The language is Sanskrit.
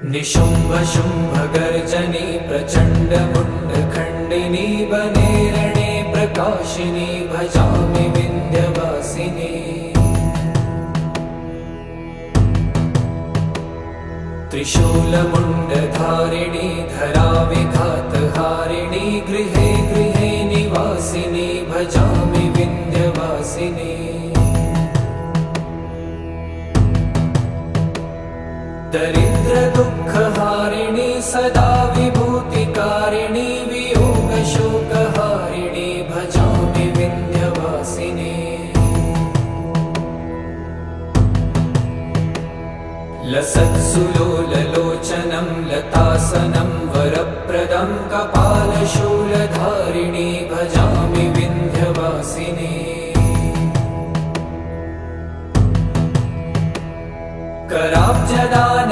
निशुम्भ शुम्भ गर्जनी प्रचण्ड मुण्ड खण्डिनी वने रणे प्रकाशिनी भजामि विन्ध्यवासिनी। त्रिशूलमुण्डधारिणी धराविघातहारिणी गृहे गृहे निवासिनी भजामि विन्ध्यवासिनी। दरिद्र दुःखहारिणी सदा विभूतिकारिणी वियोगशोकहारिणी भजामि विन्ध्यवासिनी। लसत्सुलोललोचनं लतासनं वरप्रदं कपालशूलधारिणी भजामि विन्ध्यवासिनी। कराब्जदान